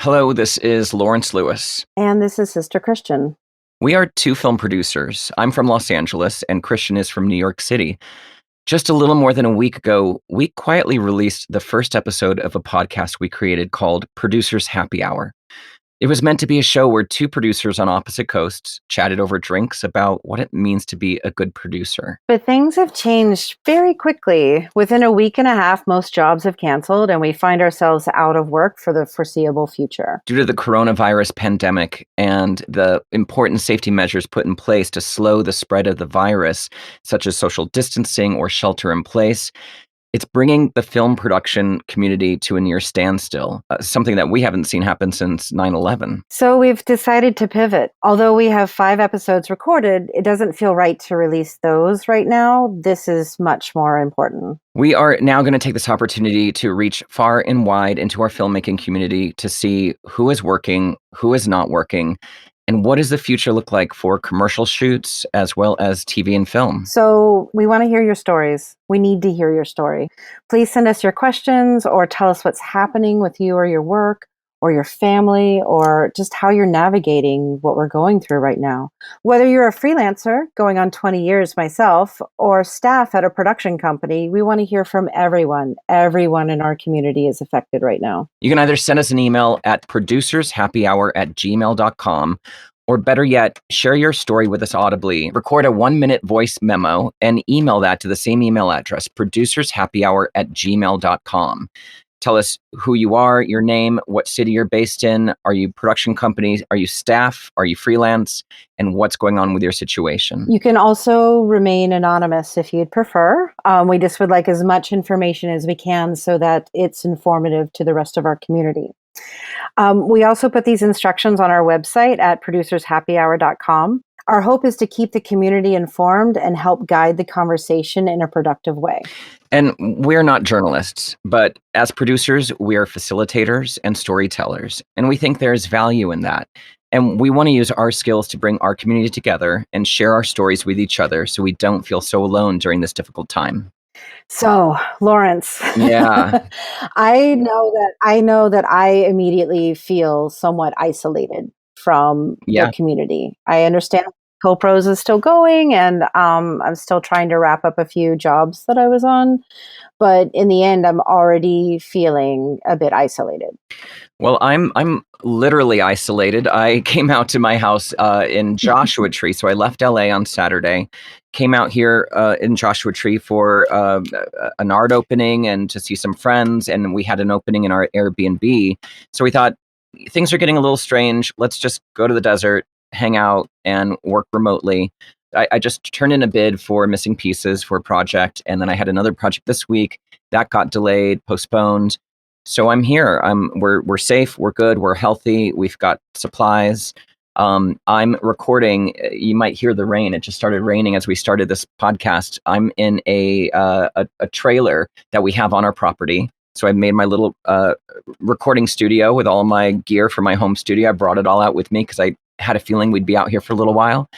Hello, this is Lawrence Lewis. And this is Sister Christian. We are two film producers. I'm from Los Angeles, and Christian is from New York City. Just a little more than a week ago, we quietly released the first episode of a podcast we created called Producers Happy Hour. It was meant to be a show where two producers on opposite coasts chatted over drinks about what it means to be a good producer. But things have changed very quickly. Within a week and a half, most jobs have canceled, and we find ourselves out of work for the foreseeable future. Due to the coronavirus pandemic and the important safety measures put in place to slow the spread of the virus, such as social distancing or shelter in place, it's bringing the film production community to a near standstill, something that we haven't seen happen since 9/11. So we've decided to pivot. Although we have 5 episodes recorded, it doesn't feel right to release those right now. This is much more important. We are now going to take this opportunity to reach far and wide into our filmmaking community to see who is working, who is not working, and what does the future look like for commercial shoots as well as TV and film. So we want to hear your stories. We need to hear your story. Please send us your questions or tell us what's happening with you or your work or your family or just how you're navigating what we're going through right now. Whether you're a freelancer going on 20 years myself or staff at a production company, we want to hear from everyone. Everyone in our community is affected right now. You can either send us an email at producershappyhour@gmail.com, or better yet, share your story with us audibly. Record a 1-minute voice memo and email that to the same email address, producershappyhour@gmail.com. Tell us who you are, your name, what city you're based in. Are you production companies? Are you staff? Are you freelance? And what's going on with your situation? You can also remain anonymous if you'd prefer. We just would like as much information as we can so that it's informative to the rest of our community. We also put these instructions on our website at producershappyhour.com. Our hope is to keep the community informed and help guide the conversation in a productive way. And we're not journalists, but as producers, we are facilitators and storytellers. And we think there's value in that. And we want to use our skills to bring our community together and share our stories with each other so we don't feel so alone during this difficult time. So, Lawrence, Yeah. I know that I immediately feel somewhat isolated from Yeah. the community. I understand CoPros is still going, and I'm still trying to wrap up a few jobs that I was on. But in the end, I'm already feeling a bit isolated. Well, I'm literally isolated. I came out to my house in Joshua Tree, so I left LA on Saturday, came out here in Joshua Tree for an art opening and to see some friends, and we had an opening in our Airbnb. So we thought things are getting a little strange. Let's just go to the desert, hang out, and work remotely. I just turned in a bid for Missing Pieces for a project, and then I had another project this week that got delayed, postponed. So I'm here. We're safe. We're good. We're healthy. We've got supplies. I'm recording. You might hear the rain. It just started raining as we started this podcast. I'm in a trailer that we have on our property. So I made my little recording studio with all my gear for my home studio. I brought it all out with me because I had a feeling we'd be out here for a little while.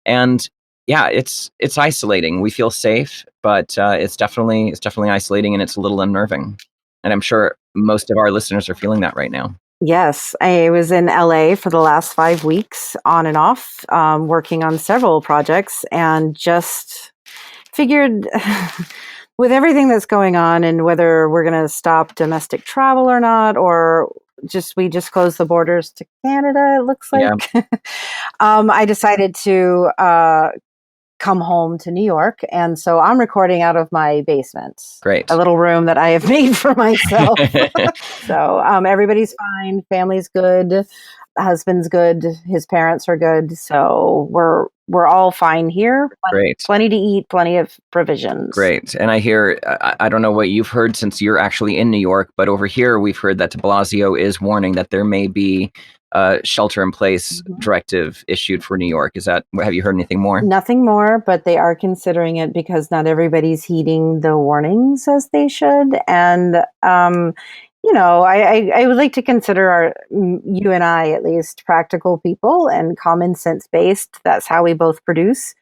And yeah, it's isolating. We feel safe, but it's definitely isolating, and it's a little unnerving. And I'm sure most of our listeners are feeling that right now. Yes, I was in LA for the last 5 weeks on and off, working on several projects, and just figured with everything that's going on and whether we're going to stop domestic travel or not, or we just closed the borders to Canada, it looks like. Yeah. I decided to come home to New York. And so I'm recording out of my basement. Great. A little room that I have made for myself. So everybody's fine. Family's good. Husband's good. His parents are good. So we're all fine here. Great. Plenty to eat, plenty of provisions. Great. And I hear, I don't know what you've heard since you're actually in New York, but over here we've heard that de Blasio is warning that there may be shelter in place directive issued for New York. Have you heard anything more? Nothing more, but they are considering it because not everybody's heeding the warnings as they should. And, I would like to consider you and I, at least, practical people and common sense based. That's how we both produce.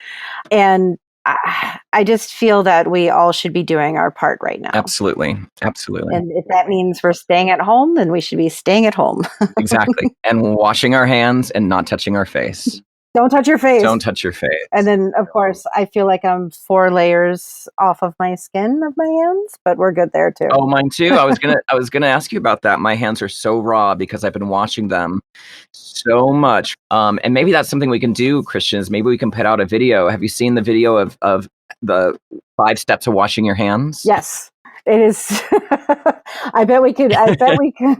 And I just feel that we all should be doing our part right now. Absolutely. Absolutely. And if that means we're staying at home, then we should be staying at home. Exactly. And washing our hands and not touching our face. Don't touch your face. Don't touch your face. And then, of course, I feel like I'm 4 layers off of my skin of my hands, but we're good there too. Oh, mine too. I was gonna ask you about that. My hands are so raw because I've been washing them so much. And maybe that's something we can do, Christians. Maybe we can put out a video. Have you seen the video of the 5 steps of washing your hands? Yes. It is. I bet we could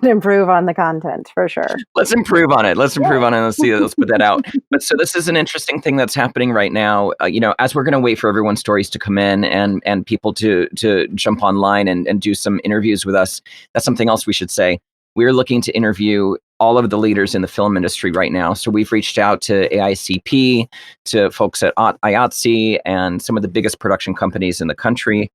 improve on the content for sure. Let's improve on it. Let's improve on it. Let's put that out. But so this is an interesting thing that's happening right now. As we're going to wait for everyone's stories to come in and people to jump online and do some interviews with us. That's something else we should say. We're looking to interview all of the leaders in the film industry right now. So we've reached out to AICP, to folks at IATSE, and some of the biggest production companies in the country.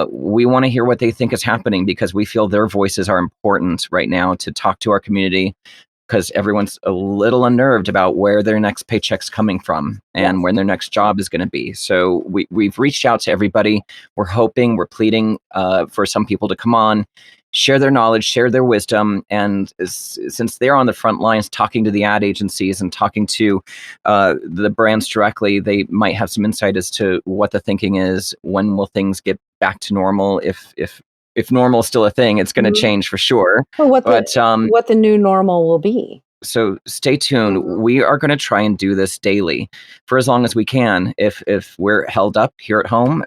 We want to hear what they think is happening because we feel their voices are important right now to talk to our community, because everyone's a little unnerved about where their next paycheck's coming from and when their next job is going to be. So we've reached out to everybody. We're hoping, we're pleading for some people to come on, share their knowledge, share their wisdom. And since they're on the front lines talking to the ad agencies and talking to the brands directly, they might have some insight as to what the thinking is. When will things get back to normal? If normal is still a thing, it's going to change for sure. Well, what the new normal will be. So stay tuned. We are going to try and do this daily for as long as we can. If we're held up here at home,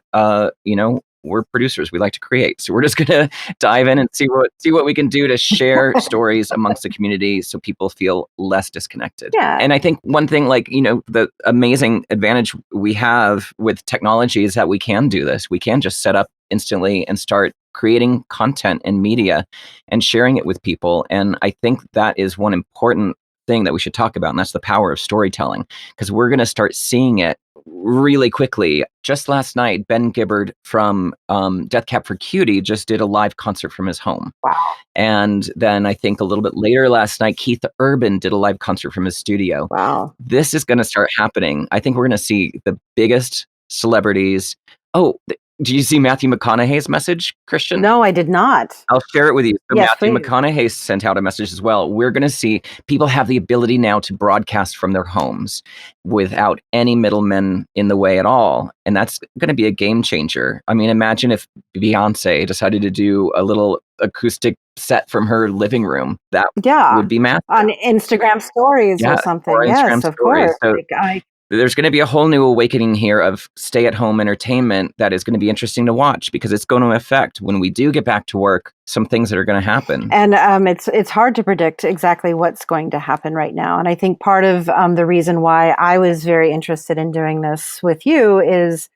we're producers. We like to create. So we're just going to dive in and see what we can do to share stories amongst the community so people feel less disconnected. Yeah. And I think one thing, the amazing advantage we have with technology is that we can do this. We can just set up instantly and start creating content and media and sharing it with people. And I think that is one important thing that we should talk about, and that's the power of storytelling, because we're going to start seeing it really quickly. Just last night, Ben Gibbard from Death Cab for Cutie just did a live concert from his home. Wow. And then I think a little bit later last night, Keith Urban did a live concert from his studio. Wow. This is going to start happening. I think we're going to see the biggest celebrities. Did you see Matthew McConaughey's message, Christian? No, I did not. I'll share it with you. So Yes, Matthew please. McConaughey sent out a message as well. We're going to see people have the ability now to broadcast from their homes without any middlemen in the way at all. And that's going to be a game changer. I mean, imagine if Beyonce decided to do a little acoustic set from her living room. That would be massive. On Instagram stories or something. Or Instagram yes, of stories. course. So there's going to be a whole new awakening here of stay-at-home entertainment that is going to be interesting to watch, because it's going to affect, when we do get back to work, some things that are going to happen. And it's hard to predict exactly what's going to happen right now. And I think part of the reason why I was very interested in doing this with you is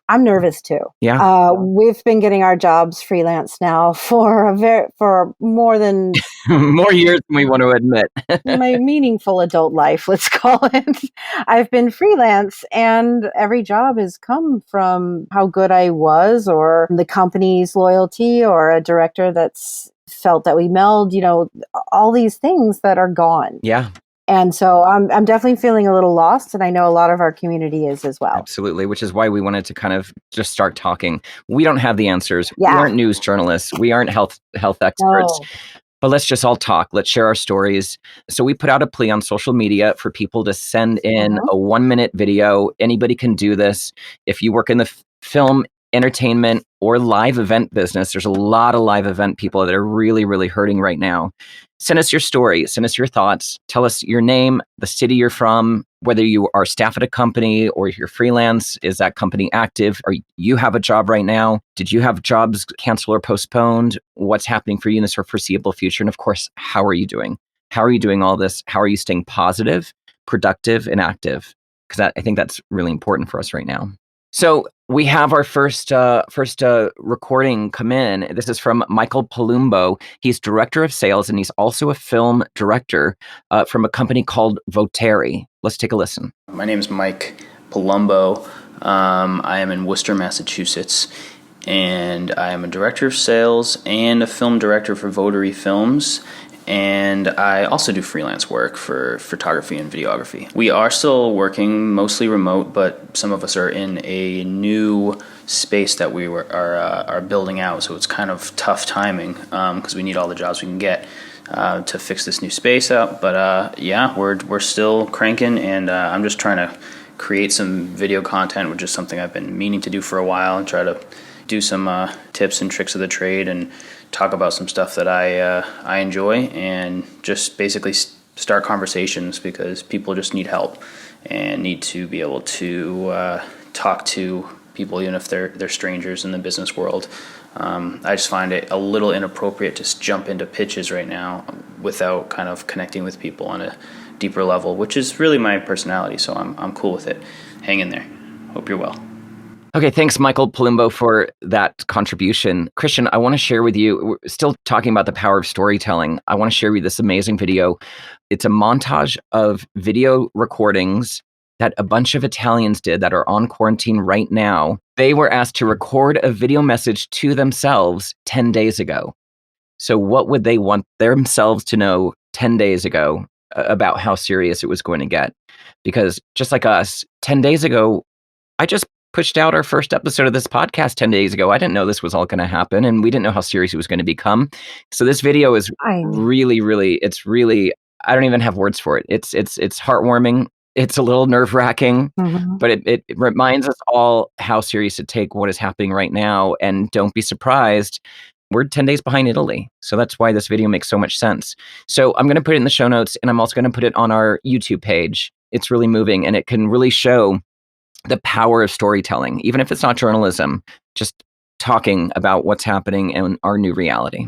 I'm nervous too. Yeah. We've been getting our jobs freelance now for more than more years than we want to admit. my meaningful adult life, let's call it. I've been freelance, and every job has come from how good I was, or the company's loyalty, or a director that's felt that we meld, all these things that are gone. Yeah. And so I'm definitely feeling a little lost, and I know a lot of our community is as well. Absolutely, which is why we wanted to kind of just start talking. We don't have the answers. Yeah. We aren't news journalists. We aren't health experts. No. But let's just all talk. Let's share our stories. So we put out a plea on social media for people to send in a 1-minute video. Anybody can do this. If you work in the film, entertainment, or live event business, there's a lot of live event people that are really, really hurting right now. Send us your story. Send us your thoughts. Tell us your name, the city you're from, whether you are staff at a company or if you're freelance. Is that company active? Or you have a job right now? Did you have jobs canceled or postponed? What's happening for you in the foreseeable future? And of course, how are you doing? How are you doing all this? How are you staying positive, productive, and active? Because I think that's really important for us right now. So we have our first recording come in. This is from Michael Palumbo. He's director of sales, and he's also a film director from a company called Voteri. Let's take a listen. My name is Mike Palumbo. I am in Worcester, Massachusetts, and I am a director of sales and a film director for Voteri Films. and I also do freelance work for photography and videography. We are still working mostly remote, but some of us are in a new space that we are building out, so it's kind of tough timing because we need all the jobs we can get to fix this new space up. But yeah, we're still cranking, and I'm just trying to create some video content, which is something I've been meaning to do for a while, and try to do some tips and tricks of the trade and talk about some stuff that I enjoy, and just basically start conversations, because people just need help and need to be able to talk to people, even if they're strangers in the business world. I just find it a little inappropriate to jump into pitches right now without kind of connecting with people on a deeper level, which is really my personality. So I'm cool with it. Hang in there. Hope you're well. Okay, thanks, Michael Palumbo, for that contribution. Christian, I want to share with you, we're still talking about the power of storytelling. I want to share with you this amazing video. It's a montage of video recordings that a bunch of Italians did that are on quarantine right now. They were asked to record a video message to themselves 10 days ago. So what would they want themselves to know 10 days ago about how serious it was going to get? Because just like us, 10 days ago, I just pushed out our first episode of this podcast 10 days ago. I didn't know this was all going to happen, and we didn't know how serious it was going to become. So this video is really, I don't even have words for it. It's heartwarming. It's a little nerve-wracking, but it reminds us all how serious to take what is happening right now. And don't be surprised, we're 10 days behind Italy. So that's why this video makes so much sense. So I'm going to put it in the show notes, and I'm also going to put it on our YouTube page. It's really moving, and it can really show the power of storytelling, even if it's not journalism, just talking about what's happening in our new reality.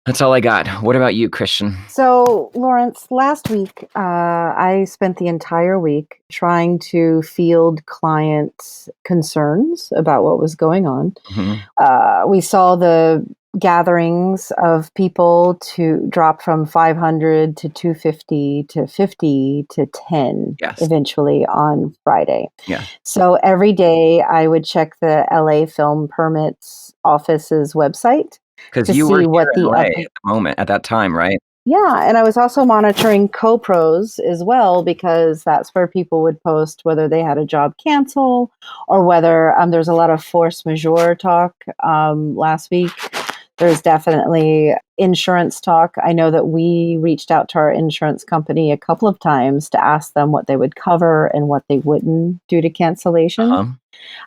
That's all I got. What about you, Christian? So, Lawrence, last week, I spent the entire week trying to field client concerns about what was going on. We saw the gatherings of people to drop from 500 to 250 to 50 to 10 eventually on Friday. So every day I would check the LA Film Permits Office's website. Because you were here in LA at the moment, at that time, right? Yeah, and I was also monitoring co-pros as well, because that's where people would post whether they had a job cancel or whether there's a lot of force majeure talk last week. There's definitely insurance talk. I know that we reached out to our insurance company a couple of times to ask them what they would cover and what they wouldn't due to cancellation.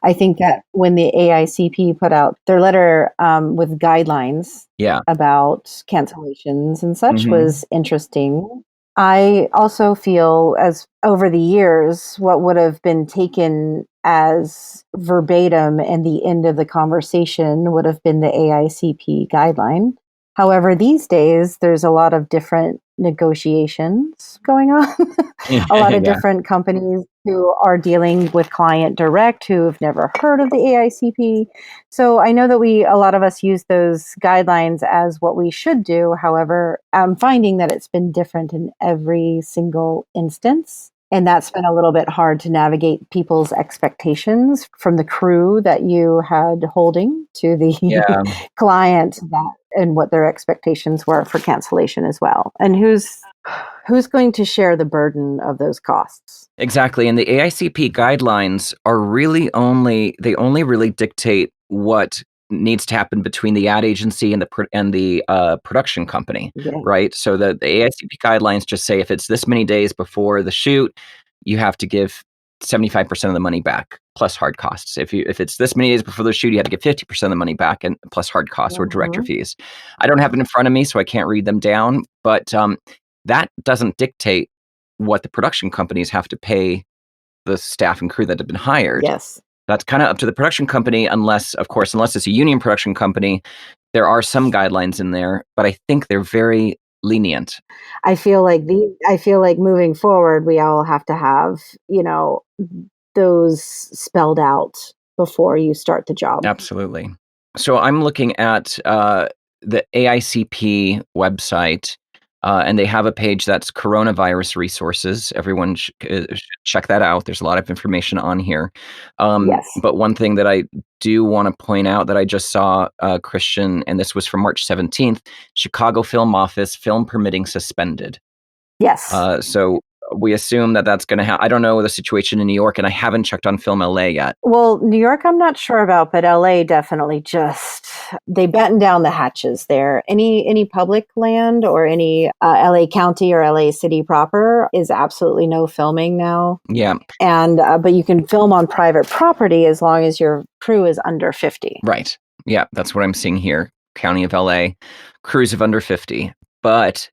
I think that when the AICP put out their letter with guidelines about cancellations and such was interesting. I also feel, as over the years, what would have been taken as verbatim and the end of the conversation would have been the AICP guideline. However, these days, there's a lot of different negotiations going on. A lot of different companies who are dealing with client direct who have never heard of the AICP. So I know that a lot of us use those guidelines as what we should do. However, I'm finding that it's been different in every single instance. And that's been a little bit hard to navigate people's expectations from the crew that you had holding to the client and what their expectations were for cancellation as well. And who's going to share the burden of those costs? Exactly. And the AICP guidelines are really they only really dictate what needs to happen between the ad agency and the production company, right? So the AICP guidelines just say if it's this many days before the shoot, you have to give 75% of the money back plus hard costs. If it's this many days before the shoot, you have to give 50% of the money back and plus hard costs or director fees. I don't have it in front of me, so I can't read them down, but that doesn't dictate what the production companies have to pay the staff and crew that have been hired. That's kind of up to the production company, unless it's a union production company. There are some guidelines in there, but I think they're very lenient. I feel like moving forward, we all have to have, those spelled out before you start the job. Absolutely. So I'm looking at the AICP website. And they have a page that's coronavirus resources. Everyone should check that out. There's a lot of information on here. Yes. But one thing that I do want to point out that I just saw, Christian, and this was from March 17th, Chicago Film Office, film permitting suspended. Yes. So we assume that that's going to happen. I don't know the situation in New York, and I haven't checked on Film LA yet. Well, New York, I'm not sure about, but LA definitely they batten down the hatches there. Any public land or any LA County or LA City proper is absolutely no filming now. Yeah. And but you can film on private property as long as your crew is under 50. Right. Yeah, that's what I'm seeing here. County of LA, crews of under 50. But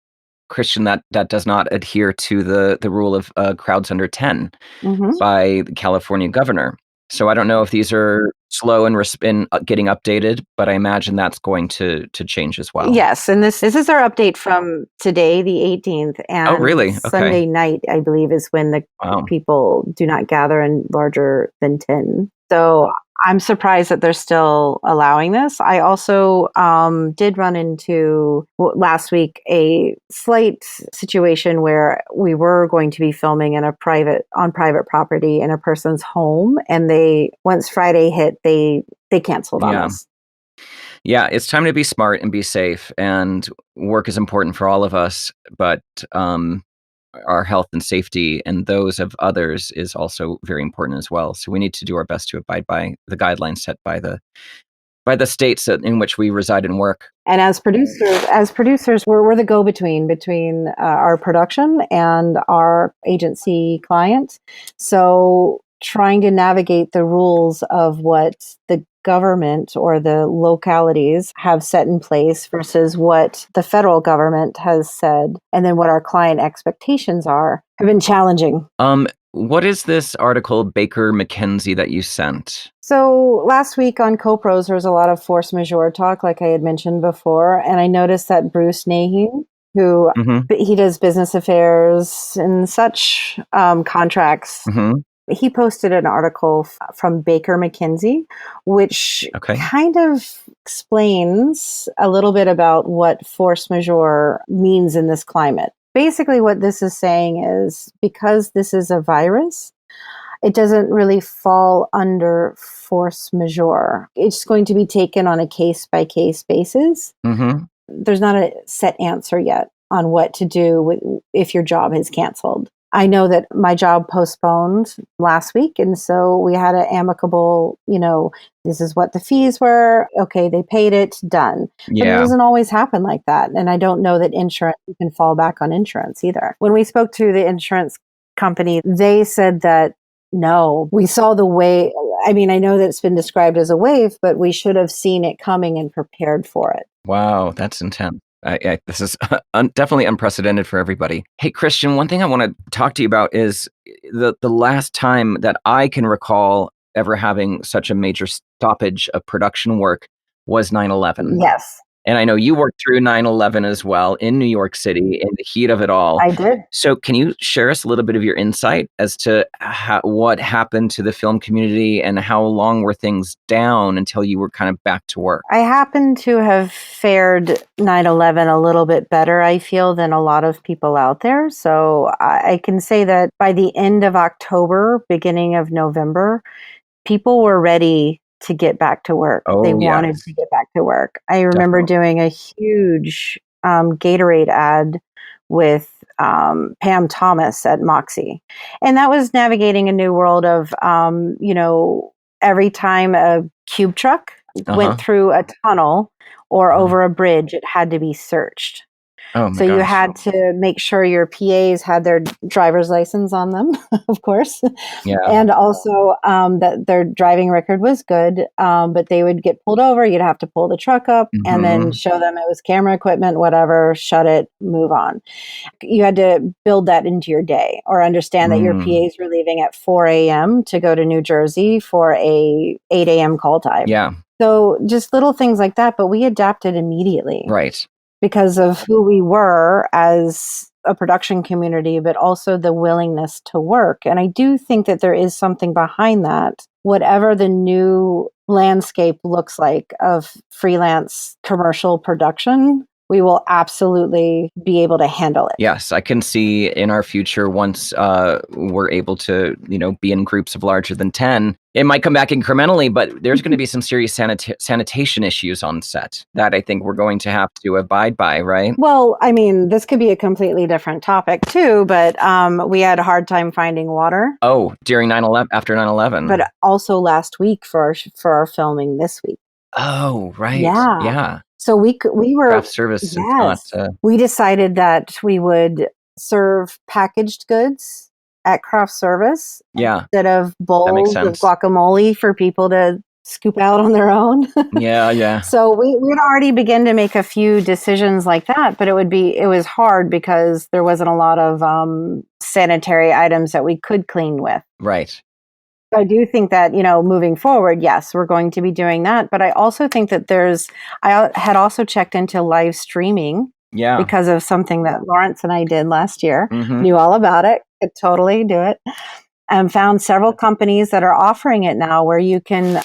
Christian, that does not adhere to the rule of crowds under 10 by the California governor. So I don't know if these are slow in getting updated, but I imagine that's going to change as well. Yes, and this is our update from today, the 18th, and Oh, really? Okay. Sunday night, I believe, is when the people do not gather in larger than 10. So I'm surprised that they're still allowing this. I also did run into last week a slight situation where we were going to be filming on private property in a person's home, and once Friday hit, they canceled on us. Yeah, it's time to be smart and be safe, and work is important for all of us, but our health and safety and those of others is also very important as well. So we need to do our best to abide by the guidelines set by the states in which we reside and work. And as producers, we're the go-between between our production and our agency client. So trying to navigate the rules of what the government or the localities have set in place versus what the federal government has said, and then what our client expectations are, have been challenging. What is this article, Baker McKenzie, that you sent? So last week on CoPros, there was a lot of force majeure talk, like I had mentioned before, and I noticed that Bruce Nahey, who he does business affairs and such contracts, he posted an article from Baker McKenzie, which kind of explains a little bit about what force majeure means in this climate. Basically, what this is saying is because this is a virus, it doesn't really fall under force majeure. It's going to be taken on a case-by-case basis. There's not a set answer yet on what to do if your job is canceled. I know that my job postponed last week, and so we had an amicable, this is what the fees were. Okay, they paid it, done. But it doesn't always happen like that. And I don't know that you can fall back on insurance either. When we spoke to the insurance company, they said that, no, we saw the wave. I mean, I know that it's been described as a wave, but we should have seen it coming and prepared for it. Wow, that's intense. This is definitely unprecedented for everybody. Hey, Christian, one thing I want to talk to you about is the last time that I can recall ever having such a major stoppage of production work was 9/11. Yes. And I know you worked through 9/11 as well in New York City in the heat of it all. I did. So can you share us a little bit of your insight as to what happened to the film community and how long were things down until you were kind of back to work? I happen to have fared 9/11 a little bit better, I feel, than a lot of people out there. So I can say that by the end of October, beginning of November, people were ready to get back to work. They wanted to get back to work. I remember doing a huge Gatorade ad with Pam Thomas at Moxie. And that was navigating a new world of, every time a cube truck went through a tunnel or over a bridge, it had to be searched. Oh my so gosh. You had to make sure your PAs had their driver's license on them, of course. Yeah. And also that their driving record was good, but they would get pulled over. You'd have to pull the truck up and then show them it was camera equipment, whatever, shut it, move on. You had to build that into your day or understand that your PAs were leaving at 4 a.m. to go to New Jersey for a 8 a.m. call time. Yeah. So just little things like that, but we adapted immediately. Right. Because of who we were as a production community, but also the willingness to work. And I do think that there is something behind that. Whatever the new landscape looks like of freelance commercial production, we will absolutely be able to handle it. Yes, I can see in our future, once we're able to, be in groups of larger than 10, it might come back incrementally, but there's going to be some serious sanitation issues on set that I think we're going to have to abide by, right? Well, I mean, this could be a completely different topic too, but we had a hard time finding water. Oh, during 9/11, after 9/11. But also last week for our filming this week. Oh, right. Yeah. Yeah. So we were Craft service is not. We decided that we would serve packaged goods at craft service instead of bowls of guacamole for people to scoop out on their own. Yeah. So we'd already begin to make a few decisions like that, but it was hard because there wasn't a lot of sanitary items that we could clean with. Right. I do think that, moving forward, yes, we're going to be doing that. But I also think that I had also checked into live streaming because of something that Lawrence and I did last year. Mm-hmm. Knew all about it, could totally do it. And found several companies that are offering it now where you can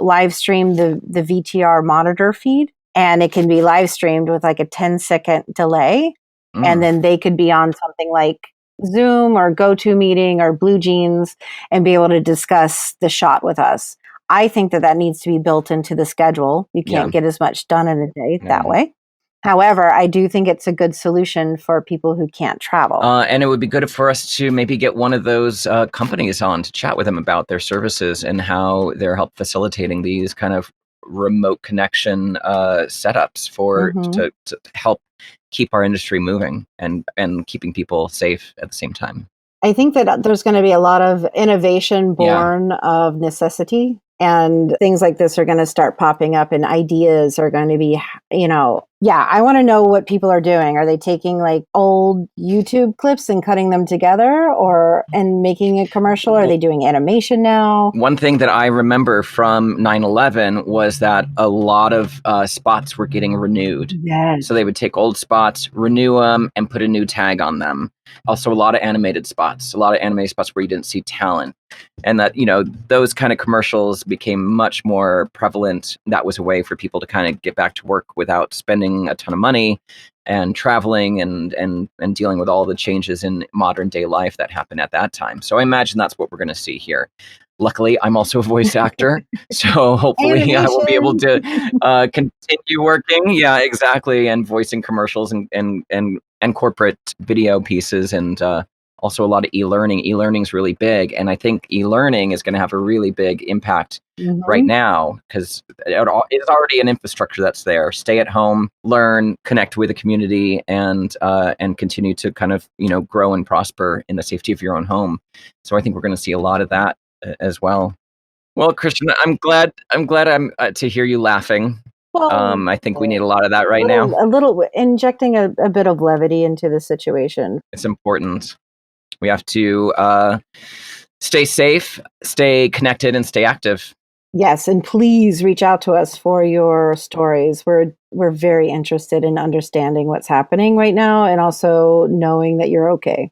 live stream the VTR monitor feed, and it can be live streamed with like a 10-second delay. And then they could be on something like Zoom or GoToMeeting or Blue Jeans and be able to discuss the shot with us. I think that needs to be built into the schedule. You can't get as much done in a day that way. However, I do think it's a good solution for people who can't travel. And it would be good for us to maybe get one of those companies on to chat with them about their services and how they're help facilitating these kind of remote connection setups to help keep our industry moving and keeping people safe at the same time. I think that there's going to be a lot of innovation born of necessity, and things like this are going to start popping up, and ideas are going to be, I want to know what people are doing. Are they taking like old YouTube clips and cutting them together and making a commercial? Are they doing animation now? One thing that I remember from 9/11 was that a lot of spots were getting renewed. Yes. So they would take old spots, renew them, and put a new tag on them. Also, a lot of animated spots where you didn't see talent. And that, those kind of commercials became much more prevalent. That was a way for people to kind of get back to work without spending a ton of money and traveling and dealing with all the changes in modern day life that happened at that time. So I imagine that's what we're going to see here. Luckily, I'm also a voice actor, so hopefully I will be able to continue working. Yeah, exactly, and voicing commercials and corporate video pieces, and also a lot of e-learning. E-learning is really big, and I think e-learning is going to have a really big impact right now because it's already an infrastructure that's there. Stay at home, learn, connect with the community, and continue to kind of grow and prosper in the safety of your own home. So I think we're going to see a lot of that as well. Well, Christian, I'm glad to hear you laughing. Well, I think we need a lot of that right now. A little injecting a bit of levity into the situation. It's important. We have to stay safe, stay connected, and stay active. Yes, and please reach out to us for your stories. We're very interested in understanding what's happening right now, and also knowing that you're okay.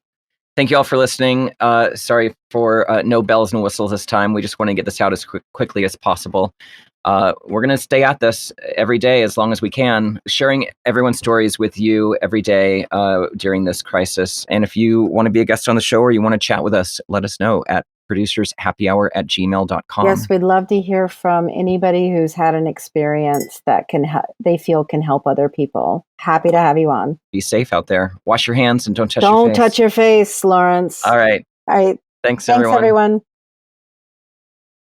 Thank you all for listening. Sorry for no bells and whistles this time. We just want to get this out as quickly as possible. We're going to stay at this every day as long as we can, sharing everyone's stories with you every day during this crisis. And if you want to be a guest on the show or you want to chat with us, let us know at producershappyhour@gmail.com. Yes, we'd love to hear from anybody who's had an experience that they feel can help other people. Happy to have you on. Be safe out there. Wash your hands and don't touch your face. Don't touch your face, Lawrence. All right. All right. Thanks everyone.